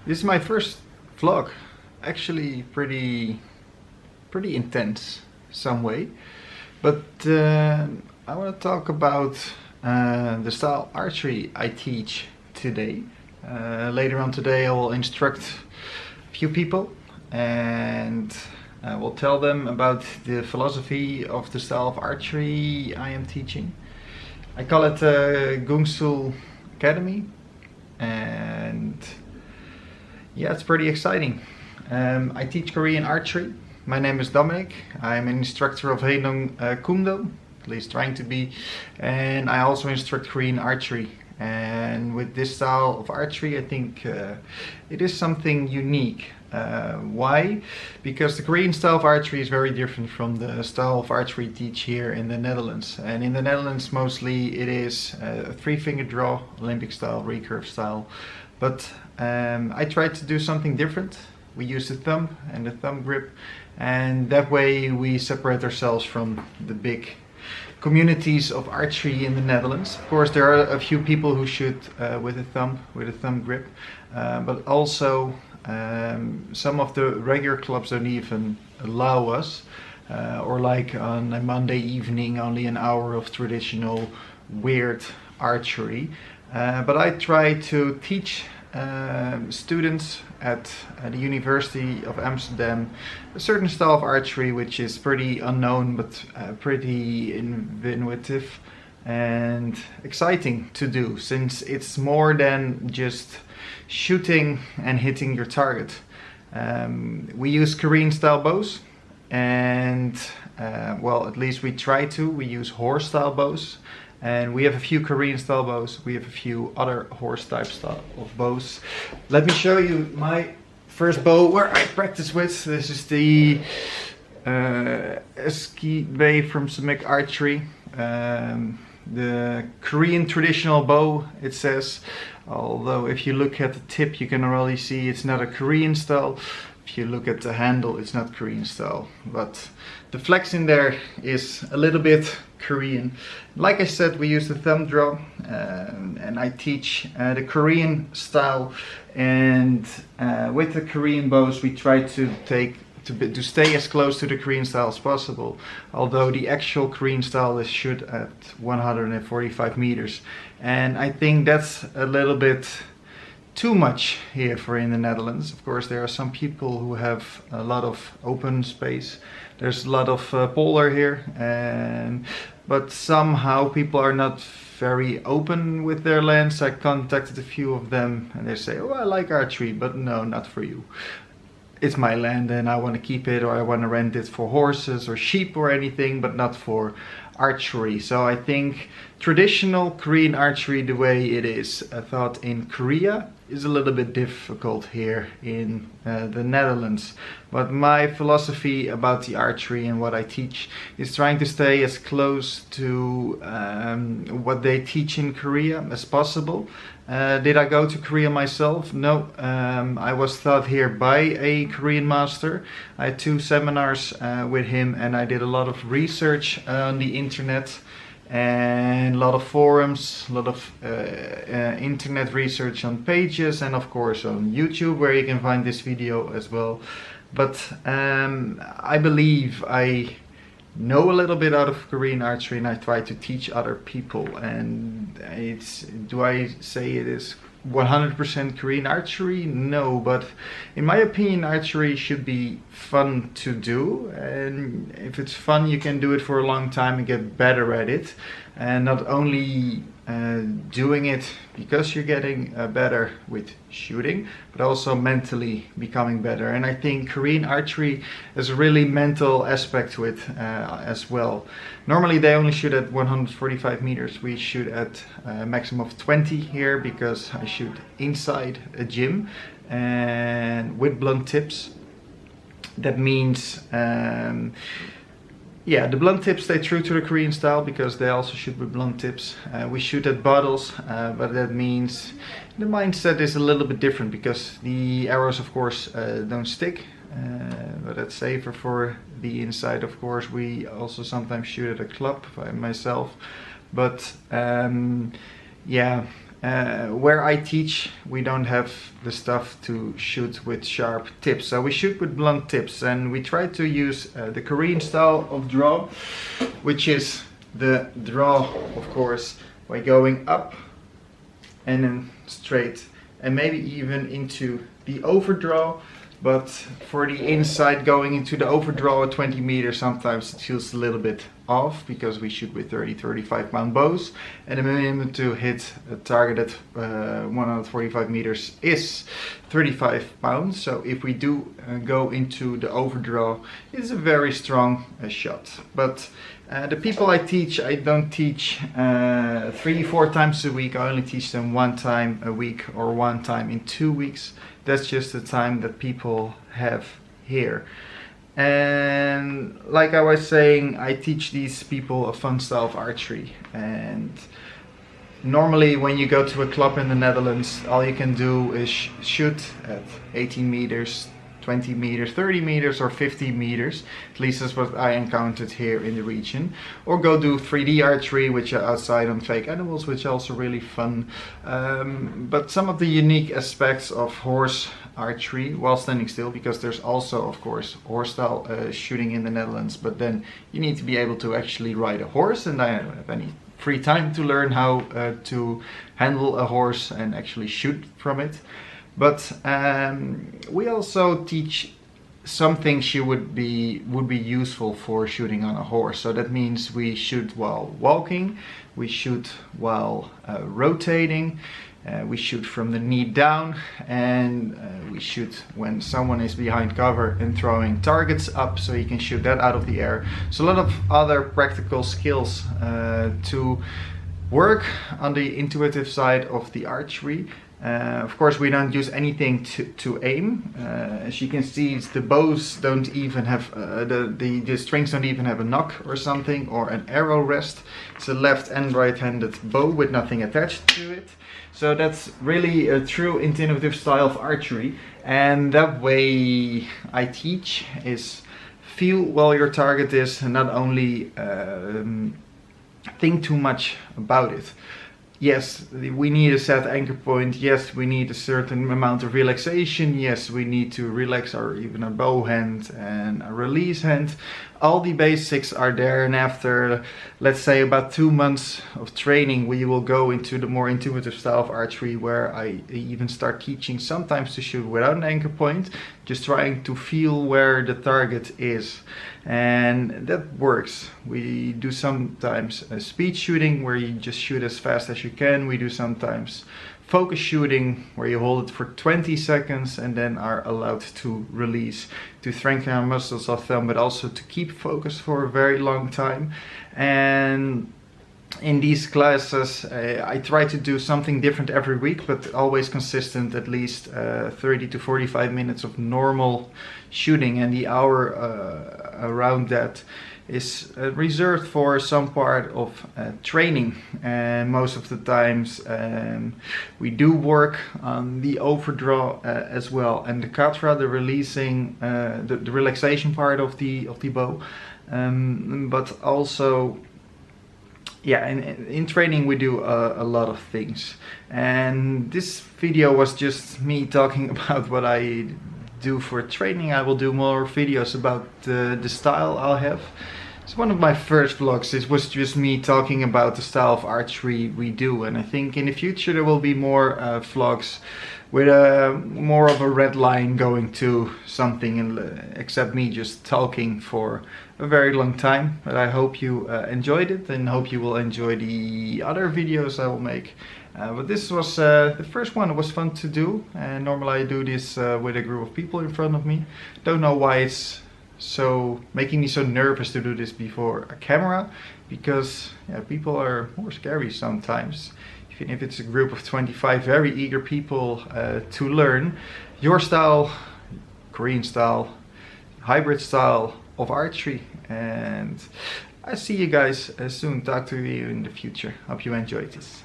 This is my first vlog. Actually pretty intense some way. But I want to talk about the style archery I teach today. Later on today I will instruct a few people and I will tell them about the philosophy of the style of archery I am teaching. I call it Gungsul Academy, and yeah, it's pretty exciting. I teach Korean archery. My name is Dominic. I'm an instructor of Haedong Kumdo, at least trying to be, and I also instruct Korean archery. And with this style of archery, I think it is something unique. Why? Because the Korean style of archery is very different from the style of archery we teach here in the Netherlands. And in the Netherlands, mostly it is a three-finger draw, Olympic style, recurve style. But I tried to do something different. We use the thumb and the thumb grip, and that way we separate ourselves from the big communities of archery in the Netherlands. Of course, there are a few people who shoot with a thumb grip, but also some of the regular clubs don't even allow us, or like on a Monday evening, only an hour of traditional weird archery. But I try to teach students at the University of Amsterdam a certain style of archery which is pretty unknown but pretty innovative and exciting to do, since it's more than just shooting and hitting your target. We use Korean style bows, and well, at least we try to. We use horse style bows, and we have a few Korean style bows. We have a few other horse type style of bows. Let me show you my first bow where I practice with. This is the Ski Bay from Samick Archery. The Korean traditional bow, it says, although if you look at the tip you can already see it's not a Korean style. If you look at the handle, it's not Korean style, but the flex in there is a little bit Korean. Like I said, we use the thumb draw, and I teach the Korean style, and with the Korean bows we try to stay as close to the Korean style as possible, although the actual Korean style is shoot at 145 meters, and I think that's a little bit too much here for in the Netherlands. Of course, there are some people who have a lot of open space. There's a lot of polar here, but somehow people are not very open with their lands. I contacted a few of them and they say, oh, I like archery, but no, not for you. It's my land and I want to keep it, or I want to rent it for horses or sheep or anything, but not for archery. So I think traditional Korean archery, the way it is thought in Korea, is a little bit difficult here in the Netherlands. But my philosophy about the archery and what I teach is trying to stay as close to what they teach in Korea as possible. Did I go to Korea myself? No, I was taught here by a Korean master. I had 2 seminars with him, and I did a lot of research on the internet and a lot of forums, a lot of internet research on pages, and of course on YouTube, where you can find this video as well. But I believe I know a little bit out of Korean archery, and I try to teach other people. And do I say it is 100% Korean archery? No, but in my opinion archery should be fun to do, and if it's fun you can do it for a long time and get better at it, and not only doing it because you're getting better with shooting, but also mentally becoming better. And I think Korean archery has a really mental aspect to it as well. Normally they only shoot at 145 meters. We shoot at a maximum of 20 here because I shoot inside a gym and with blunt tips. That means yeah, the blunt tips stay true to the Korean style because they also shoot with blunt tips. We shoot at bottles, but that means the mindset is a little bit different because the arrows of course don't stick, but that's safer for the inside. Of course, we also sometimes shoot at a club by myself, but yeah, Where I teach, we don't have the stuff to shoot with sharp tips, so we shoot with blunt tips, and we try to use the Korean style of draw, which is the draw, of course, by going up and then straight, and maybe even into the overdraw. But for the inside, going into the overdraw at 20 meters, sometimes it feels a little bit off because we shoot with 30-35 pound bows, and the minimum to hit a target at 145 meters is 35 pounds. So if we do go into the overdraw, it's a very strong shot. But the people I teach, I don't teach 3-4 times a week. I only teach them 1 time a week or 1 time in 2 weeks. That's just the time that people have here. And like I was saying, I teach these people a fun style of archery. And normally when you go to a club in the Netherlands, all you can do is shoot at 18 meters, 20 meters, 30 meters or 50 meters. At least that's what I encountered here in the region. Or go do 3D archery, which are outside on fake animals, which are also really fun. But some of the unique aspects of horse archery while standing still, because there's also, of course, horse style shooting in the Netherlands, but then you need to be able to actually ride a horse, and I don't have any free time to learn how to handle a horse and actually shoot from it. But we also teach some things you would be useful for shooting on a horse. So that means we shoot while walking, we shoot while rotating, we shoot from the knee down, and we shoot when someone is behind cover and throwing targets up, so you can shoot that out of the air. So a lot of other practical skills to work on the intuitive side of the archery. Of course, we don't use anything to aim. As you can see, the bows don't even have the strings don't even have a nock or something, or an arrow rest. It's a left and right-handed bow with nothing attached to it. So that's really a true intuitive style of archery, and that way I teach is feel well your target is, and not only think too much about it. Yes, we need a set anchor point. Yes, we need a certain amount of relaxation. Yes, we need to relax even a bow hand and a release hand. All the basics are there, and after, let's say, about 2 months of training, we will go into the more intuitive style of archery, where I even start teaching sometimes to shoot without an anchor point, just trying to feel where the target is. And that works. We do sometimes speed shooting, where you just shoot as fast as you can. We do sometimes focus shooting, where you hold it for 20 seconds and then are allowed to release, to strengthen our muscles of thumb, but also to keep focus for a very long time. And in these classes, I try to do something different every week, but always consistent, at least 30 to 45 minutes of normal shooting, and the hour around that is reserved for some part of training. And most of the times we do work on the overdraw as well, and the katra, the releasing, the relaxation part of the bow, but also, yeah, in training we do a lot of things. And this video was just me talking about what I do for training. I will do more videos about the style I'll have. It's one of my first vlogs. It was just me talking about the style of archery we do, and I think in the future there will be more vlogs with more of a red line going to something, and except me just talking for a very long time. But I hope you enjoyed it, and hope you will enjoy the other videos I will make. But this was the first one. It was fun to do, and normally I do this with a group of people in front of me. Don't know why it's so making me so nervous to do this before a camera, because yeah, people are more scary sometimes. Even if it's a group of 25 very eager people to learn your style, Korean style, hybrid style of archery. And I see you guys soon. Talk to you in the future. Hope you enjoyed this.